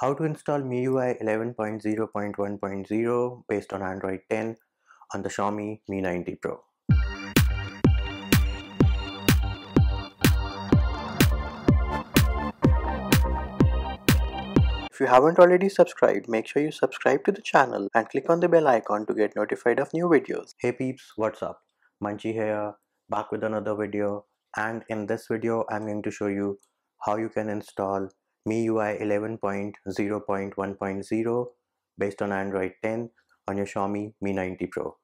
How to install MIUI 11.0.1.0 based on Android 10 on the Xiaomi Mi 90 Pro. If you haven't already subscribed, make sure you subscribe to the channel and click on the bell icon to get notified of new videos. Hey peeps, what's up? Munchie here, back with another video, and in this video I'm going to show you how you can install MIUI 11.0.1.0 based on Android 10 on your Xiaomi Mi 90 Pro.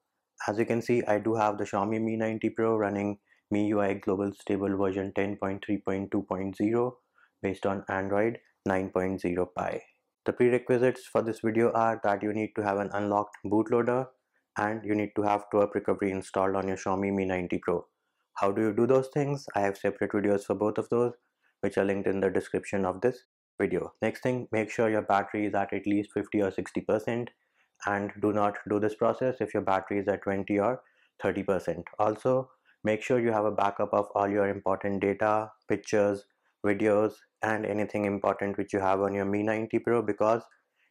As you can see, I do have the Xiaomi Mi 90 Pro running MIUI Global Stable version 10.3.2.0 based on Android 9.0 Pie. The prerequisites for this video are that you need to have an unlocked bootloader and you need to have Twrp Recovery installed on your Xiaomi Mi 90 Pro. How do you do those things? I have separate videos for both of those, which are linked in the description of this video. Next thing, make sure your battery is at least 50 or 60%, and do not do this process if your battery is at 20 or 30%. Also, make sure you have a backup of all your important data, pictures, videos, and anything important which you have on your Mi 90 Pro, because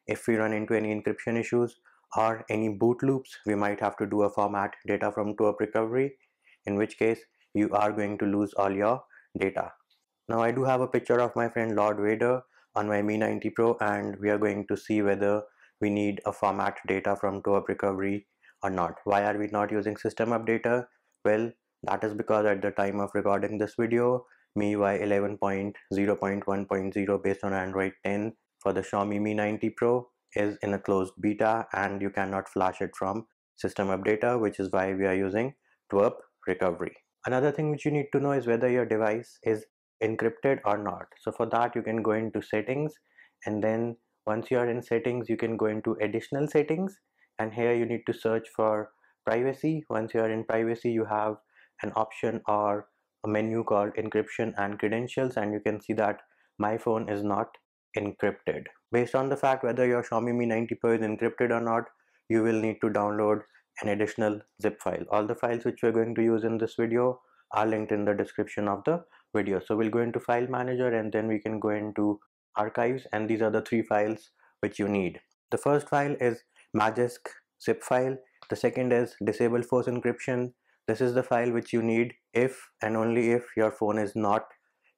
if we run into any encryption issues or any boot loops, we might have to do a format data from Twrp Recovery, in which case you are going to lose all your data. Now I do have a picture of my friend Lord Vader on my Mi 90 Pro, and we are going to see whether we need a format data from Twrp Recovery or not. Why are we not using system updater? Well, that is because at the time of recording this video, MIUI 11.0.1.0 based on Android 10 for the Xiaomi Mi 90 Pro is in a closed beta, and you cannot flash it from system updater, which is why we are using Twrp Recovery. Another thing which you need to know is whether your device is encrypted or not. So for that you can go into settings, and then once you are in settings you can go into additional settings, and here you need to search for privacy. Once you are in privacy, you have an option or a menu called encryption and credentials, and you can see that my phone is not encrypted. Based on the fact whether your Xiaomi Mi 90 Pro is encrypted or not, you will need to download an additional zip file. All the files which we're going to use in this video are linked in the description of the video. So we'll go into file manager, and then we can go into archives, and these are the three files which you need. The first file is Magisk zip file. The second is disable force encryption. This is the file which you need if and only if your phone is not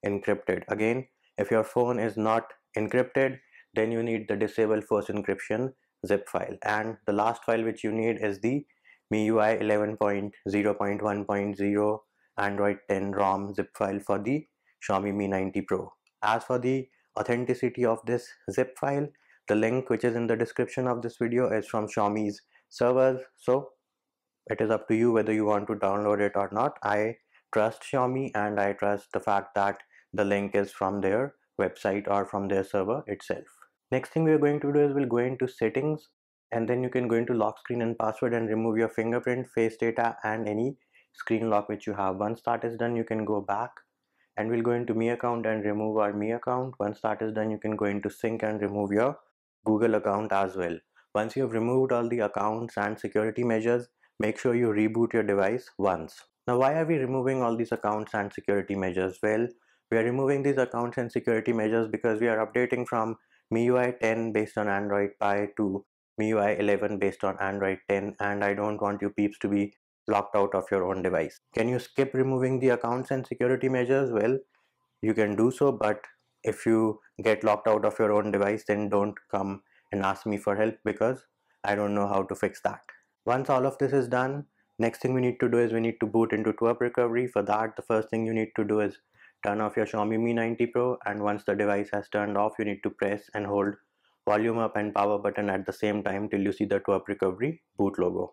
encrypted. Again, if your phone is not encrypted, then you need the disable force encryption zip file. And the last file which you need is the MIUI 11.0.1.0 Android 10 ROM zip file for the Xiaomi Mi 90 Pro. As for the authenticity of this zip file, the link which is in the description of this video is from Xiaomi's servers, so it is up to you whether you want to download it or not. I trust Xiaomi, and I trust the fact that the link is from their website or from their server itself. Next thing we are going to do is we'll go into settings, and then you can go into lock screen and password and remove your fingerprint, face data, and any screen lock which you have. Once that is done, you can go back and we'll go into Mi account and remove our Mi account. Once that is done, you can go into sync and remove your Google account as well. Once you have removed all the accounts and security measures, make sure you reboot your device once. Now, why are we removing all these accounts and security measures? Well, we are removing these accounts and security measures because we are updating from MIUI 10 based on Android Pie to MIUI 11 based on Android 10, and I don't want you peeps to be locked out of your own device. Can you skip removing the accounts and security measures? Well, you can do so, but if you get locked out of your own device, then don't come and ask me for help, because I don't know how to fix that. Once all of this is done, next thing we need to do is we need to boot into Twrp Recovery. For that, the first thing you need to do is turn off your Xiaomi Mi 90 Pro, and once the device has turned off, you need to press and hold volume up and power button at the same time till you see the Twrp Recovery boot logo.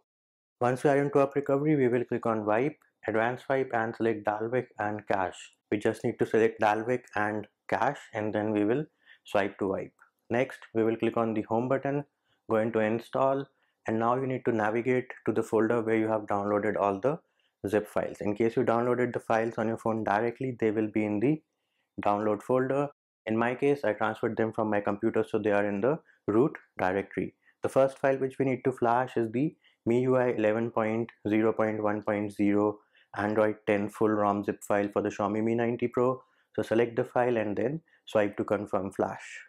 Once we are in Twrp Recovery, we will click on Wipe, Advanced Wipe, and select Dalvik and Cache. We just need to select Dalvik and Cache, and then we will swipe to wipe. Next, we will click on the Home button, go into Install, and now you need to navigate to the folder where you have downloaded all the zip files. In case you downloaded the files on your phone directly, they will be in the download folder. In my case, I transferred them from my computer, so they are in the root directory. The first file which we need to flash is the MIUI 11.0.1.0 Android 10 full ROM zip file for the Xiaomi Mi 90 Pro. So select the file and then swipe to confirm flash.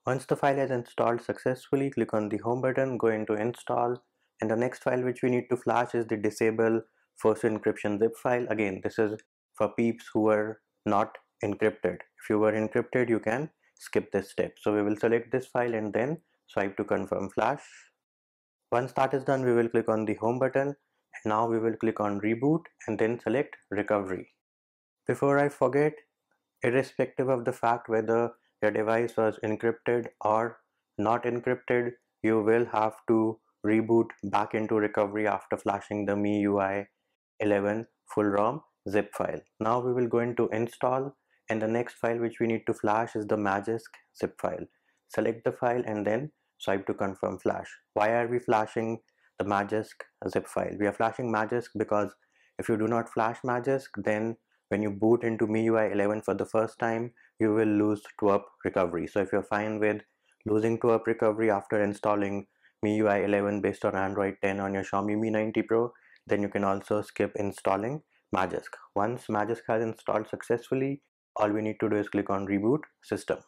Once the file is installed successfully, click on the home button, go into install, and the next file which we need to flash is the disable first encryption zip file. Again, this is for peeps who are not encrypted. If you were encrypted, you can skip this step. So we will select this file and then swipe to confirm flash. Once that is done, we will click on the home button, and now we will click on reboot and then select recovery. Before I forget, irrespective of the fact whether your device was encrypted or not encrypted, you will have to reboot back into recovery after flashing the MIUI 11 full ROM zip file. Now we will go into install, and the next file which we need to flash is the Magisk zip file. Select the file and then swipe to confirm flash. Why are we flashing the Magisk zip file? We are flashing Magisk because if you do not flash Magisk, then when you boot into MIUI 11 for the first time, you will lose Twrp Recovery. So if you're fine with losing Twrp Recovery after installing MIUI 11 based on Android 10 on your Xiaomi Mi 90 Pro, then you can also skip installing Magisk. Once Magisk has installed successfully, all we need to do is click on Reboot System.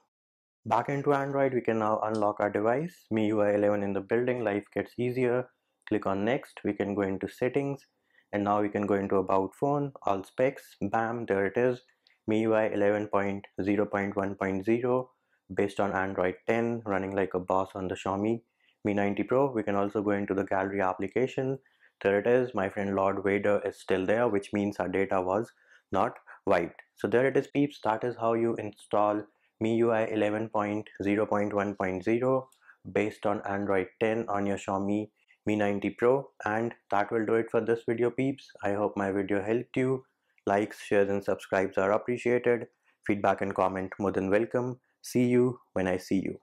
Back into Android, we can now unlock our device. MIUI 11 in the building, life gets easier. Click on Next, we can go into Settings, and now we can go into About Phone, All Specs, bam, there it is. MIUI 11.0.1.0 based on Android 10, running like a boss on the Xiaomi Mi 90 Pro. We can also go into the Gallery application. There it is, my friend Lord Vader is still there, which means our data was not wiped. So there it is, peeps. That is how you install MIUI 11.0.1.0 based on Android 10 on your Xiaomi Mi 90 Pro. And that will do it for this video, peeps. I hope my video helped you. Likes, shares and subscribes are appreciated. Feedback and comment more than welcome. See you when I see you.